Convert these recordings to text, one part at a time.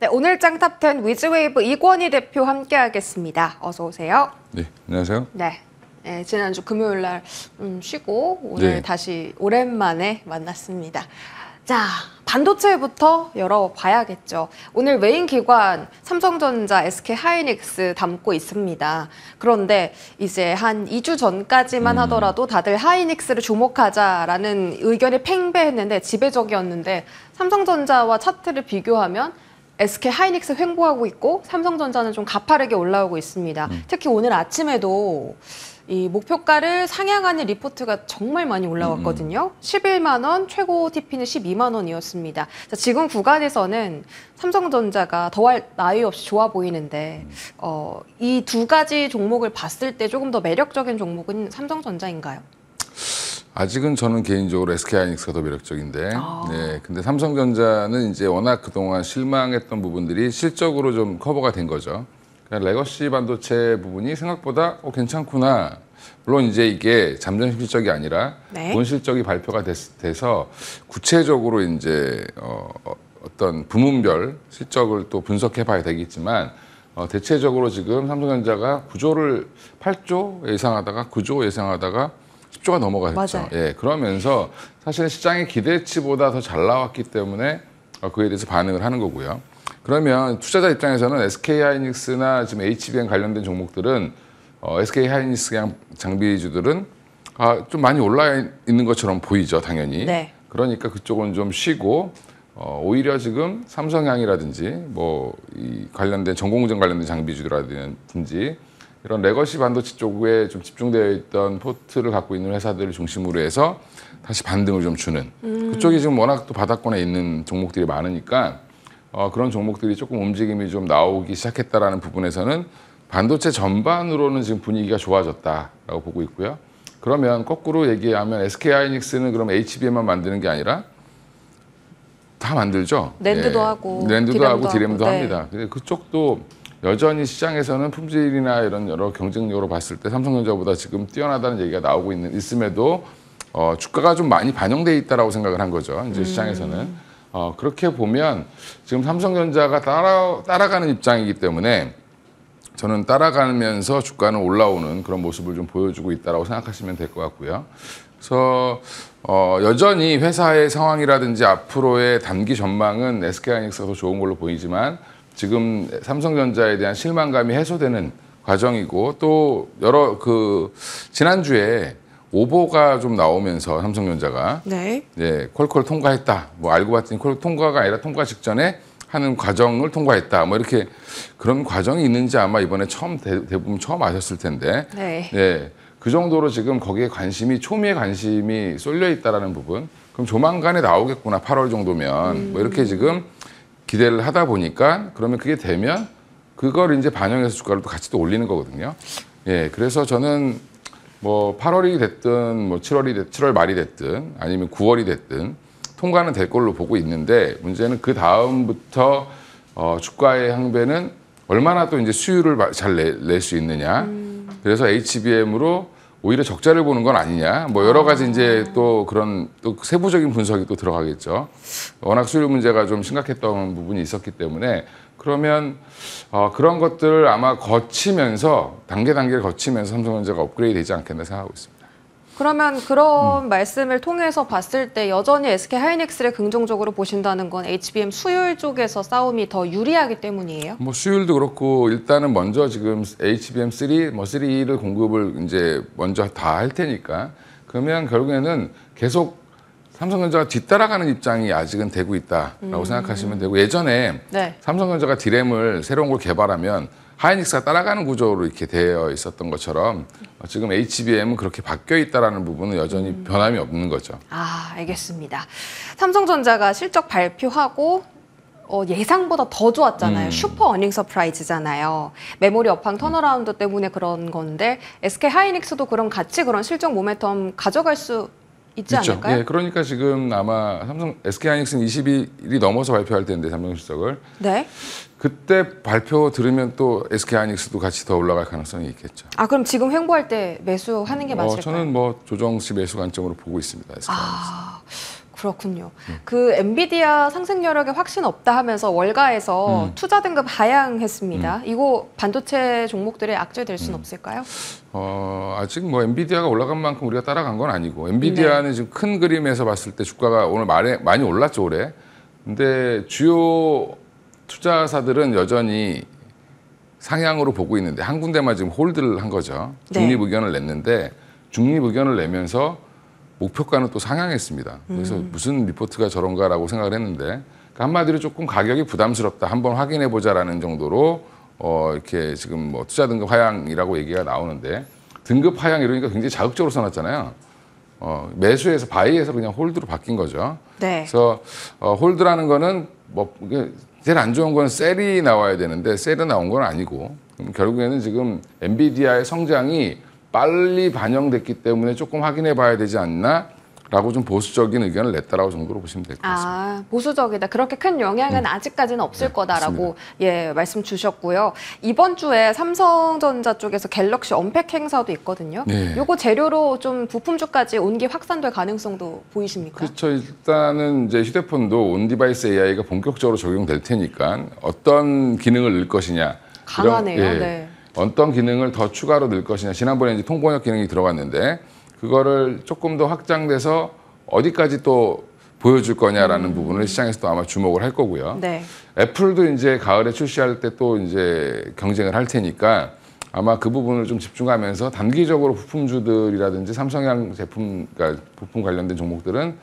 네, 오늘 장 탑10 위즈웨이브 이권희 대표 함께하겠습니다. 어서 오세요. 네, 안녕하세요. 네, 지난주 금요일 날 쉬고 오늘 다시 오랜만에 만났습니다. 자, 반도체부터 열어봐야겠죠. 오늘 메인 기관 삼성전자, SK하이닉스 담고 있습니다. 그런데 이제 한 2주 전까지만 하더라도 다들 하이닉스를 주목하자라는 의견이 팽배했는데 지배적이었는데 삼성전자와 차트를 비교하면 SK하이닉스 횡보하고 있고 삼성전자는 좀 가파르게 올라오고 있습니다. 특히 오늘 아침에도 이 목표가를 상향하는 리포트가 정말 많이 올라왔거든요. 11만 원, 최고 TP는 12만 원이었습니다. 자, 지금 구간에서는 삼성전자가 더할 나위 없이 좋아 보이는데 이 두 가지 종목을 봤을 때 조금 더 매력적인 종목은 삼성전자인가요? 아직은 저는 개인적으로 SK하이닉스가 더 매력적인데, 네, 근데 삼성전자는 이제 워낙 그동안 실망했던 부분들이 실적으로 좀 커버가 된 거죠. 레거시 반도체 부분이 생각보다 괜찮구나. 물론 이제 이게 잠정 실적이 아니라 본 실적이 발표가 돼서 구체적으로 이제 어떤 부문별 실적을 또 분석해봐야 되겠지만 대체적으로 지금 삼성전자가 9조를 8조 예상하다가 9조 예상하다가 10조가 넘어갔죠. 예, 그러면서 사실 시장의 기대치보다 더 잘 나왔기 때문에 그에 대해서 반응을 하는 거고요. 그러면 투자자 입장에서는 SK하이닉스나 지금 HBM 관련된 종목들은 SK하이닉스 장비주들은 좀 많이 올라 있는 것처럼 보이죠, 당연히. 네. 그러니까 그쪽은 좀 쉬고 오히려 지금 삼성향이라든지 뭐 이 관련된 전공정 관련된 장비주라든지 이런 레거시 반도체 쪽에 좀 집중되어 있던 포트를 갖고 있는 회사들을 중심으로 해서 다시 반등을 좀 주는 그쪽이 지금 워낙 또 바닥권에 있는 종목들이 많으니까 그런 종목들이 조금 움직임이 좀 나오기 시작했다라는 부분에서는 반도체 전반으로는 지금 분위기가 좋아졌다라고 보고 있고요. 그러면 거꾸로 얘기하면 SK하이닉스는 그럼 HBM만 만드는 게 아니라 다 만들죠. 랜드도 하고 랜드도 하고 디램도 네. 합니다. 근데 그쪽도 여전히 시장에서는 품질이나 이런 여러 경쟁력으로 봤을 때 삼성전자보다 지금 뛰어나다는 얘기가 나오고 있음에도 주가가 좀 많이 반영돼 있다라고 생각을 한 거죠. 이제 시장에서는 그렇게 보면 지금 삼성전자가 따라가는 입장이기 때문에 저는 따라가면서 주가는 올라오는 그런 모습을 좀 보여주고 있다라고 생각하시면 될 것 같고요. 그래서 여전히 회사의 상황이라든지 앞으로의 단기 전망은 SK하이닉스가 더 좋은 걸로 보이지만 지금 삼성전자에 대한 실망감이 해소되는 과정이고 또 여러 지난주에 오보가 좀 나오면서 삼성전자가 콜 통과했다. 뭐 알고 봤더니 콜 통과가 아니라 통과 직전에 하는 과정을 통과했다. 뭐 이렇게 그런 과정이 있는지 아마 이번에 대부분 처음 아셨을 텐데. 네. 그 정도로 지금 거기에 초미의 관심이 쏠려 있다라는 부분. 그럼 조만간에 나오겠구나. 8월 정도면. 뭐 이렇게 지금 기대를 하다 보니까 그러면 그게 되면 그걸 이제 반영해서 주가를 또 같이 또 올리는 거거든요. 예, 그래서 저는 뭐 8월이 됐든 뭐 7월 말이 됐든 아니면 9월이 됐든 통과는 될 걸로 보고 있는데 문제는 그 다음부터 주가의 항배는 얼마나 또 이제 수율을 잘 낼 수 있느냐. 그래서 HBM으로 오히려 적자를 보는 건 아니냐. 뭐 여러 가지 이제 또 그런 또 세부적인 분석이 또 들어가겠죠. 워낙 수율 문제가 좀 심각했던 부분이 있었기 때문에 그러면 그런 것들을 아마 단계를 거치면서 삼성전자가 업그레이드 되지 않겠나 생각하고 있습니다. 그러면 그런 말씀을 통해서 봤을 때 여전히 SK하이닉스를 긍정적으로 보신다는 건 HBM 수율 쪽에서 싸움이 더 유리하기 때문이에요? 뭐 수율도 그렇고 일단은 먼저 지금 HBM3, 3를 공급을 이제 먼저 다 할 테니까 그러면 결국에는 계속 삼성전자가 뒤따라가는 입장이 아직은 되고 있다라고 생각하시면 되고 예전에 삼성전자가 디램을 새로운 걸 개발하면 하이닉스가 따라가는 구조로 이렇게 되어 있었던 것처럼 지금 HBM은 그렇게 바뀌어 있다라는 부분은 여전히 변함이 없는 거죠. 알겠습니다. 삼성전자가 실적 발표하고 예상보다 더 좋았잖아요. 슈퍼 어닝 서프라이즈잖아요. 메모리 업황 턴어라운드 때문에 그런 건데 SK하이닉스도 그런 실적 모멘텀 가져갈 수 있지 않을까요? 예, 그러니까 지금 아마 SK하이닉스는 20일이 넘어서 발표할 텐데 삼성 실적을. 네. 그때 발표 들으면 또 SK하이닉스도 같이 더 올라갈 가능성이 있겠죠. 그럼 지금 횡보할 때 매수하는 게 맞을까요? 저는 뭐 조정시 매수 관점으로 보고 있습니다. SK하이닉스. 그렇군요. 그 엔비디아 상승 여력에 확신 없다 하면서 월가에서 투자 등급 하향했습니다. 이거 반도체 종목들의 악재될 수는 없을까요? 아직 뭐 엔비디아가 올라간 만큼 우리가 따라간 건 아니고 엔비디아는 지금 큰 그림에서 봤을 때 주가가 오늘 말에 많이 올랐죠 올해. 근데 주요 투자사들은 여전히 상향으로 보고 있는데 한 군데만 지금 홀드를 한 거죠. 중립 의견을 냈는데 중립 의견을 내면서 목표가는 또 상향했습니다. 그래서 무슨 리포트가 저런가라고 생각을 했는데 그러니까 한마디로 조금 가격이 부담스럽다. 한번 확인해 보자라는 정도로 이렇게 지금 뭐 투자 등급 하향이라고 얘기가 나오는데 등급 하향 이러니까 굉장히 자극적으로 써놨잖아요. 매수에서 바이에서 그냥 홀드로 바뀐 거죠. 네. 그래서 홀드라는 거는 뭐 제일 안 좋은 건 셀이 나와야 되는데 셀이 나온 건 아니고 결국에는 지금 엔비디아의 성장이 빨리 반영됐기 때문에 조금 확인해 봐야 되지 않나? 라고 좀 보수적인 의견을 냈다라고 정도로 보시면 될 것 같습니다. 아, 보수적이다. 그렇게 큰 영향은 아직까지는 없을 거다라고 말씀 주셨고요. 이번 주에 삼성전자 쪽에서 갤럭시 언팩 행사도 있거든요. 네. 요거 재료로 좀 부품주까지 온기 확산될 가능성도 보이십니까? 그렇죠. 일단은 이제 휴대폰도 온디바이스 AI가 본격적으로 적용될 테니까 어떤 기능을 넣을 것이냐. 강하네요. 네. 어떤 기능을 더 추가로 넣을 것이냐. 지난번에 이제 통번역 기능이 들어갔는데 그거를 조금 더 확장돼서 어디까지 또 보여줄 거냐라는 부분을 시장에서도 아마 주목을 할 거고요. 네. 애플도 이제 가을에 출시할 때 또 이제 경쟁을 할 테니까 아마 그 부분을 좀 집중하면서 단기적으로 부품주들이라든지 삼성향 제품, 그러니까 부품 관련된 종목들은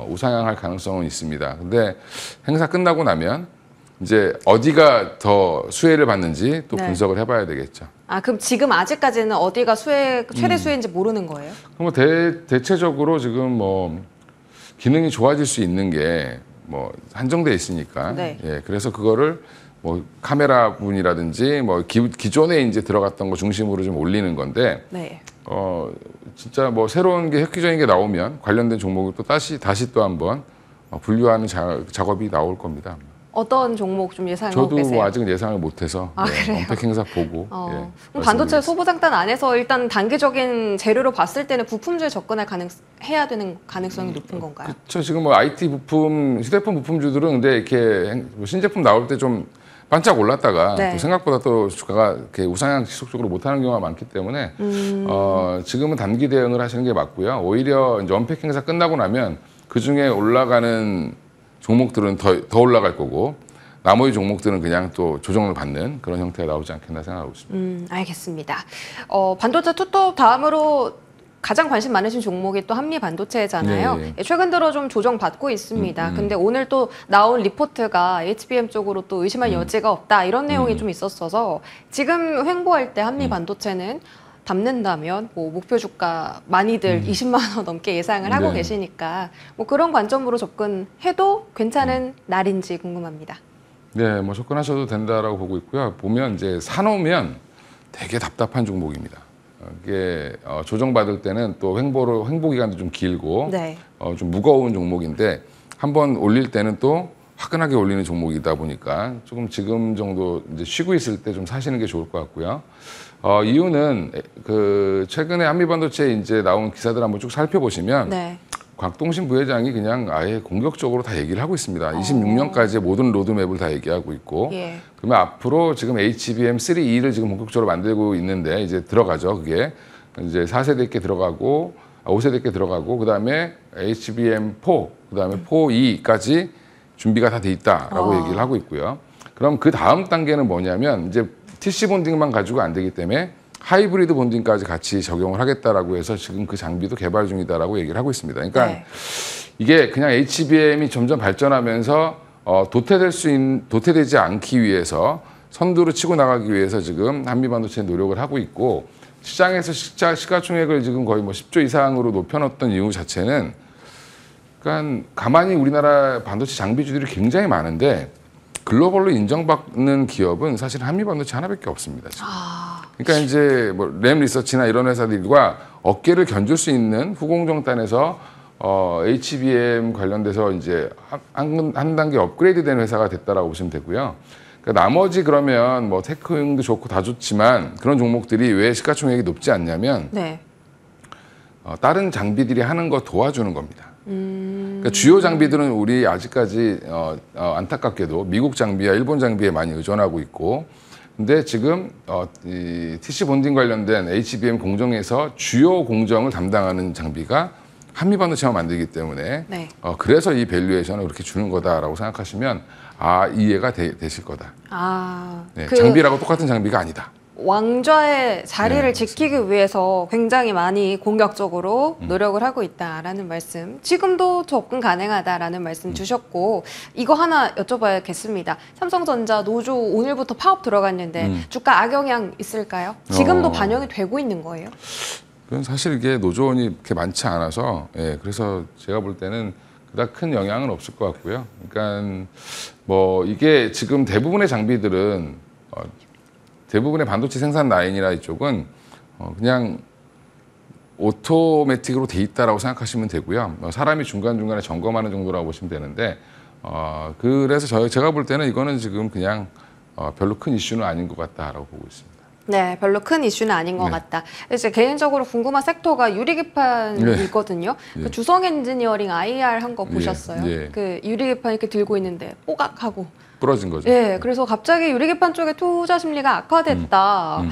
우상향할 가능성은 있습니다. 근데 행사 끝나고 나면 이제 어디가 더 수혜를 받는지 또 분석을 해봐야 되겠죠. 아, 그럼 지금 아직까지는 어디가 최대 수혜인지 모르는 거예요? 그럼 대체적으로 지금 뭐 기능이 좋아질 수 있는 게 뭐 한정돼 있으니까. 네. 예, 그래서 그거를 뭐 카메라 부분이라든지 뭐 기존에 이제 들어갔던 거 중심으로 좀 올리는 건데. 네. 진짜 뭐 새로운 게 획기적인 게 나오면 관련된 종목을 또 다시 또 한번 분류하는 작업이 나올 겁니다. 어떤 종목 좀 예상하고 저도 계세요? 뭐 아직 예상을 못해서 그래요? 언팩 행사 보고. 그럼 반도체 소보장단 안에서 일단 단기적인 재료로 봤을 때는 부품주에 해야 되는 가능성이 높은 건가요? 그렇죠. 지금 뭐 IT 부품, 휴대폰 부품주들은 근데 이렇게 신제품 나올 때 좀 반짝 올랐다가 또 생각보다 또 주가가 이렇게 우상향 지속적으로 못하는 경우가 많기 때문에 지금은 단기 대응을 하시는 게 맞고요. 오히려 이제 언팩 행사 끝나고 나면 그 중에 올라가는 종목들은 더 올라갈 거고 나머지 종목들은 그냥 또 조정을 받는 그런 형태가 나오지 않겠나 생각하고 있습니다. 알겠습니다. 반도체 투톱 다음으로 가장 관심 많으신 종목이 또 한미 반도체잖아요. 최근 들어 좀 조정받고 있습니다. 근데 오늘 또 나온 리포트가 HBM 쪽으로 또 의심할 여지가 없다 이런 내용이 좀 있었어서 지금 횡보할 때 한미 반도체는 담는다면 뭐 목표 주가 많이들 20만 원 넘게 예상을 하고 계시니까 뭐 그런 관점으로 접근해도 괜찮은 날인지 궁금합니다. 네, 뭐 접근하셔도 된다라고 보고 있고요. 보면 이제 사놓으면 되게 답답한 종목입니다. 이게 조정받을 때는 또 횡보 기간도 좀 길고 좀 무거운 종목인데 한번 올릴 때는 또 화끈하게 올리는 종목이다 보니까 조금 지금 정도 이제 쉬고 있을 때 좀 사시는 게 좋을 것 같고요. 이유는 그 최근에 한미반도체 이제 나온 기사들 한번 쭉 살펴보시면 곽동신 부회장이 그냥 아예 공격적으로 다 얘기를 하고 있습니다. 26년까지의 모든 로드맵을 다 얘기하고 있고 그러면 앞으로 지금 HBM3E를 지금 본격적으로 만들고 있는데 이제 들어가죠. 그게 이제 4세대께 들어가고 5세대께 들어가고 그다음에 HBM4 그다음에 4E까지 준비가 다 돼 있다라고 얘기를 하고 있고요. 그럼 그 다음 단계는 뭐냐면 이제 TC 본딩만 가지고 안 되기 때문에 하이브리드 본딩까지 같이 적용을 하겠다라고 해서 지금 그 장비도 개발 중이다라고 얘기를 하고 있습니다. 그러니까 이게 그냥 HBM이 점점 발전하면서 도태되지 않기 위해서 선두로 치고 나가기 위해서 지금 한미반도체 노력을 하고 있고 시장에서 시가총액을 지금 거의 뭐 10조 이상으로 높여놓던 이유 자체는 그러니까 가만히 우리나라 반도체 장비주들이 굉장히 많은데 글로벌로 인정받는 기업은 사실 한미반도체 하나밖에 없습니다. 지금. 그러니까 이제 뭐 램 리서치나 이런 회사들과 어깨를 견줄 수 있는 후공정단에서 HBM 관련돼서 이제 한 단계 업그레이드된 회사가 됐다라고 보시면 되고요. 그러니까 나머지 그러면 뭐 테크형도 좋고 다 좋지만 그런 종목들이 왜 시가총액이 높지 않냐면 다른 장비들이 하는 거 도와주는 겁니다. 그러니까 주요 장비들은 우리 아직까지 안타깝게도 미국 장비와 일본 장비에 많이 의존하고 있고, 근데 지금 이 TC 본딩 관련된 HBM 공정에서 주요 공정을 담당하는 장비가 한미반도체만 만들기 때문에 네. 그래서 이 밸류에이션을 그렇게 주는 거다라고 생각하시면 이해가 되실 거다. 네, 장비라고 똑같은 장비가 아니다. 왕좌의 자리를 지키기 위해서 굉장히 많이 공격적으로 노력을 하고 있다라는 말씀, 지금도 접근 가능하다라는 말씀 주셨고, 이거 하나 여쭤봐야겠습니다. 삼성전자 노조 오늘부터 파업 들어갔는데 주가 악영향 있을까요? 지금도 반영이 되고 있는 거예요? 그건 사실 이게 노조원이 이렇게 많지 않아서, 그래서 제가 볼 때는 그닥 큰 영향은 없을 것 같고요. 그러니까 뭐 이게 지금 대부분의 장비들은 대부분의 반도체 생산 라인이나 이쪽은 그냥 오토매틱으로 돼 있다라고 생각하시면 되고요. 사람이 중간중간에 점검하는 정도라고 보시면 되는데, 그래서 제가 볼 때는 이거는 지금 그냥 별로 큰 이슈는 아닌 것 같다라고 보고 있습니다. 네, 별로 큰 이슈는 아닌 것 같다. 이제 개인적으로 궁금한 섹터가 유리기판이거든요. 그 주성 엔지니어링 IR 한 거 보셨어요? 그 유리기판 이렇게 들고 있는데 뽀각하고 부러진 거죠. 그래서 갑자기 유리기판 쪽에 투자 심리가 악화됐다.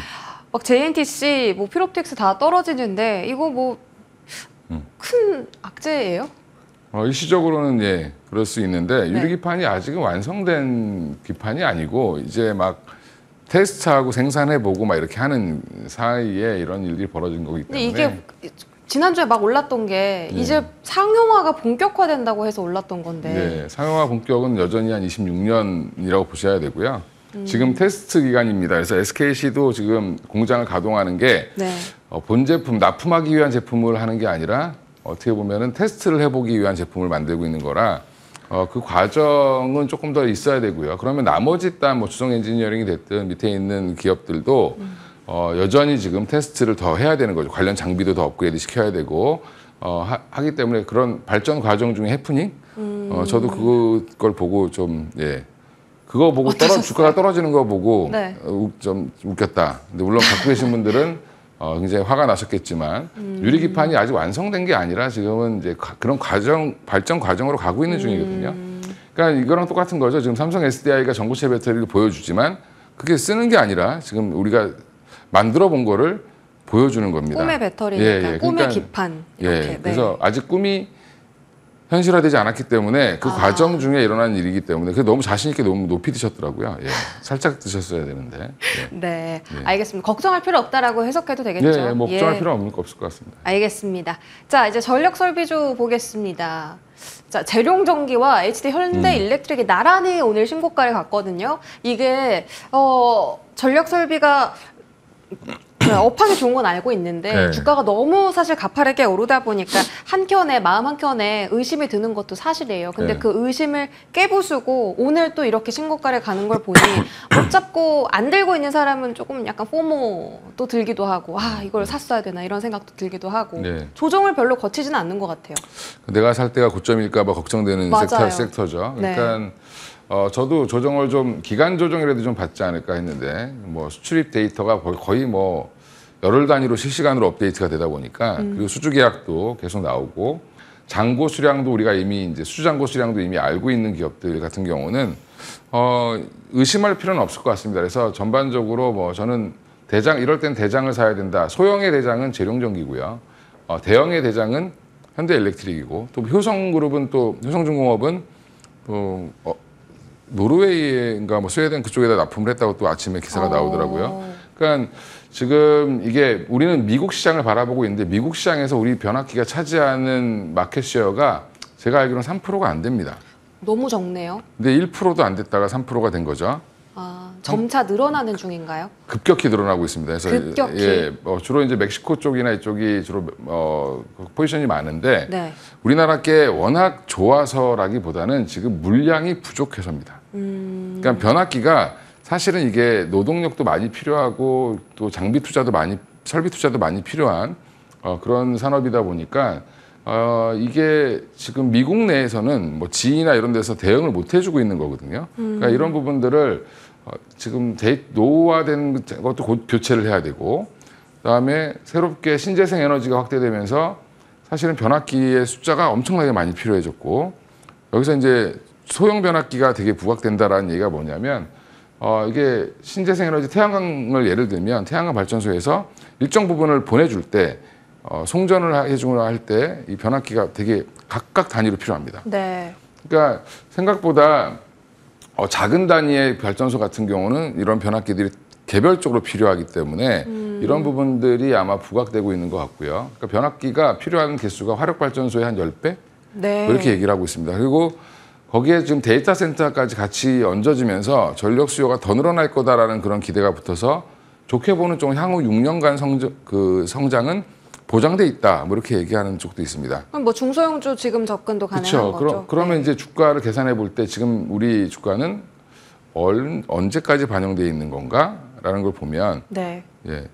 막 JNTC, 뭐 필옵틱스 다 떨어지는데 이거 뭐 큰 악재예요? 일시적으로는 그럴 수 있는데 유리기판이 아직은 완성된 기판이 아니고 이제 막 테스트하고 생산해보고 막 이렇게 하는 사이에 이런 일이 벌어진 거기 때문에. 근데 이게 지난주에 막 올랐던 게 이제 상용화가 본격화된다고 해서 올랐던 건데. 네, 상용화 본격은 여전히 한 26년이라고 보셔야 되고요. 지금 테스트 기간입니다. 그래서 SKC도 지금 공장을 가동하는 게 본 제품, 납품하기 위한 제품을 하는 게 아니라 어떻게 보면은 테스트를 해보기 위한 제품을 만들고 있는 거라 그 과정은 조금 더 있어야 되고요. 그러면 나머지 딴 뭐 주성 엔지니어링이 됐든 밑에 있는 기업들도 여전히 지금 테스트를 더 해야 되는 거죠. 관련 장비도 더 업그레이드 시켜야 되고 하기 때문에 그런 발전 과정 중에 해프닝. 저도 그걸 보고 좀 그거 보고 주가가 떨어지는 거 보고 좀 웃겼다. 근데 물론 갖고 계신 분들은 굉장히 화가 나셨겠지만 유리기판이 아직 완성된 게 아니라 지금은 이제 그런 발전 과정으로 가고 있는 중이거든요. 그러니까 이거랑 똑같은 거죠. 지금 삼성 SDI가 전고체 배터리를 보여주지만 그게 쓰는 게 아니라 지금 우리가 만들어 본 거를 보여주는 겁니다. 꿈의 배터리니까 꿈의 기판. 이렇게. 그래서 아직 꿈이 현실화되지 않았기 때문에 그 과정 중에 일어난 일이기 때문에 너무 자신 있게 너무 높이 드셨더라고요. 살짝 드셨어야 되는데. 네, 알겠습니다. 걱정할 필요 없다라고 해석해도 되겠죠? 뭐 걱정할 필요 없을 것 같습니다. 알겠습니다. 자, 이제 전력 설비주 보겠습니다. 자, 재룡전기와 HD 현대일렉트릭이 나란히 오늘 신고가를 갔거든요. 이게 전력 설비가 업하기 좋은 건 알고 있는데 주가가 너무 사실 가파르게 오르다 보니까 마음 한켠에 의심이 드는 것도 사실이에요. 근데 그 의심을 깨부수고 오늘 또 이렇게 신고가를 가는 걸 보니 못 잡고 안 들고 있는 사람은 조금 약간 포모도 들기도 하고 이걸 샀어야 되나 이런 생각도 들기도 하고 조정을 별로 거치지는 않는 것 같아요. 내가 살 때가 고점일까 봐 걱정되는 섹터죠. 그러니까 저도 조정을 좀 기간 조정이라도 좀 받지 않을까 했는데 뭐 수출입 데이터가 거의 뭐 열흘 단위로 실시간으로 업데이트가 되다 보니까 그리고 수주 계약도 계속 나오고 잔고 수량도 우리가 이미 이제 수주잔고 수량도 이미 알고 있는 기업들 같은 경우는 의심할 필요는 없을 것 같습니다. 그래서 전반적으로 뭐 저는 이럴 땐 대장을 사야 된다. 소형의 대장은 재룡전기고요. 대형의 대장은 현대일렉트릭이고 또 효성중공업은 또 노르웨이인가 뭐 스웨덴 그쪽에다 납품을 했다고 또 아침에 기사가 나오더라고요. 그러니까 지금 이게 우리는 미국 시장을 바라보고 있는데 미국 시장에서 우리 변압기가 차지하는 마켓 쉐어가 제가 알기로는 3%가 안 됩니다. 너무 적네요. 근데 1%도 안 됐다가 3%가 된 거죠. 점차 늘어나는 중인가요? 급격히 늘어나고 있습니다. 그래서 급격히. 주로 이제 멕시코 쪽이나 이쪽이 주로 포지션이 많은데 우리나라 게 워낙 좋아서라기보다는 지금 물량이 부족해서입니다. 그러니까 변압기가 사실은 이게 노동력도 많이 필요하고 또 장비 투자도 설비 투자도 많이 필요한 그런 산업이다 보니까 이게 지금 미국 내에서는 뭐 지이나 이런 데서 대응을 못 해주고 있는 거거든요. 그러니까 이런 부분들을 지금 노후화된 것도 곧 교체를 해야 되고, 그다음에 새롭게 신재생 에너지가 확대되면서 사실은 변압기의 숫자가 엄청나게 많이 필요해졌고 여기서 이제 소형 변압기가 되게 부각된다라는 얘기가 뭐냐면 이게 신재생에너지 태양광을 예를 들면 태양광 발전소에서 일정 부분을 보내줄 때 송전을 해주거나 할 때 이 변압기가 되게 각각 단위로 필요합니다. 네. 그러니까 생각보다 작은 단위의 발전소 같은 경우는 이런 변압기들이 개별적으로 필요하기 때문에 이런 부분들이 아마 부각되고 있는 것 같고요. 그러니까 변압기가 필요한 개수가 화력발전소의 한 10배? 네. 이렇게 얘기를 하고 있습니다. 그리고 거기에 지금 데이터 센터까지 같이 얹어지면서 전력 수요가 더 늘어날 거다라는 그런 기대가 붙어서 좋게 보는 쪽 향후 6년간 성장은 보장돼 있다. 뭐 이렇게 얘기하는 쪽도 있습니다. 그럼 뭐 중소형주 지금 접근도 가능한 거죠? 그러면 네. 이제 주가를 계산해 볼 때 지금 우리 주가는 언제까지 반영돼 있는 건가라는 걸 보면 네. 예,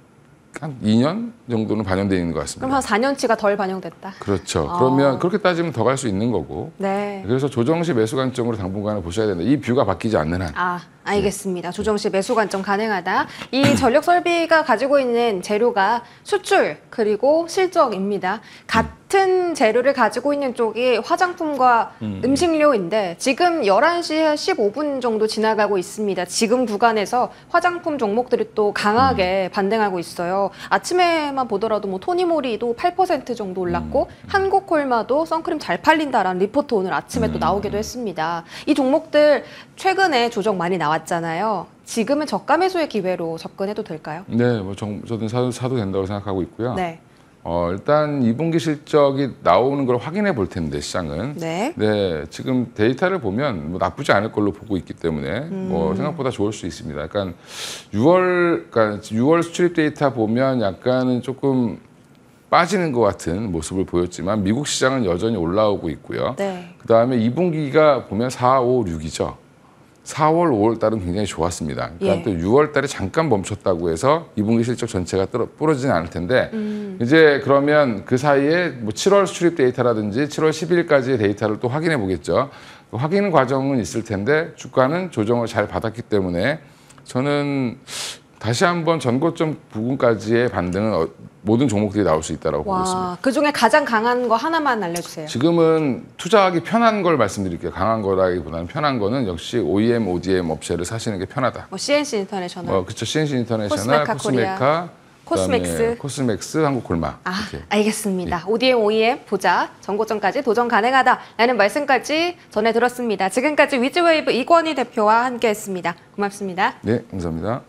한 2년 정도는 반영돼 있는 것 같습니다. 그럼 한 4년치가 덜 반영됐다. 그렇죠. 그러면 그렇게 따지면 더 갈 수 있는 거고. 네. 그래서 조정시 매수 관점으로 당분간은 보셔야 된다. 이 뷰가 바뀌지 않는 한. 알겠습니다. 조정시 매수 관점 가능하다. 이 전력 설비가 가지고 있는 재료가 수출 그리고 실적입니다. 같은 재료를 가지고 있는 쪽이 화장품과 음식료인데 지금 11시 15분 정도 지나가고 있습니다. 지금 구간에서 화장품 종목들이 또 강하게 반등하고 있어요. 아침에만 보더라도 뭐 토니모리도 8% 정도 올랐고 한국콜마도 선크림 잘 팔린다라는 리포트 오늘 아침에 또 나오기도 했습니다. 이 종목들 최근에 조정 많이 나왔잖아요. 지금은 저가 매수의 기회로 접근해도 될까요? 네, 뭐 저도 사도 된다고 생각하고 있고요. 네. 일단 2분기 실적이 나오는 걸 확인해 볼 텐데 시장은. 네. 네, 지금 데이터를 보면 뭐 나쁘지 않을 걸로 보고 있기 때문에 뭐 생각보다 좋을 수 있습니다. 그러니까 6월 수출입 데이터 보면 약간은 조금 빠지는 것 같은 모습을 보였지만 미국 시장은 여전히 올라오고 있고요. 네. 그다음에 2분기가 보면 4, 5, 6이죠. 4월, 5월 달은 굉장히 좋았습니다. 그러니까 또 6월 달에 잠깐 멈췄다고 해서 2분기 실적 전체가 부러지진 않을 텐데 이제 그러면 그 사이에 뭐 7월 수출입 데이터라든지 7월 10일까지의 데이터를 또 확인해 보겠죠. 그 확인 과정은 있을 텐데 주가는 조정을 잘 받았기 때문에 저는 다시 한번 전고점 부분까지의 반등은 모든 종목들이 나올 수 있다고 보고 있습니다. 그중에 가장 강한 거 하나만 알려주세요. 지금은 투자하기 편한 걸 말씀드릴게요. 강한 거라기보다는 편한 거는 역시 OEM, ODM 업체를 사시는 게 편하다. 뭐 CNC 인터내셔널, 그렇죠. CNC 인터내셔널, 코스메카, 코스맥스, 코스맥스, 한국콜마. 알겠습니다. ODM, OEM 보자. 전고점까지 도전 가능하다라는 말씀까지 전해 들었습니다. 지금까지 위즈웨이브 이권희 대표와 함께했습니다. 고맙습니다. 네, 감사합니다.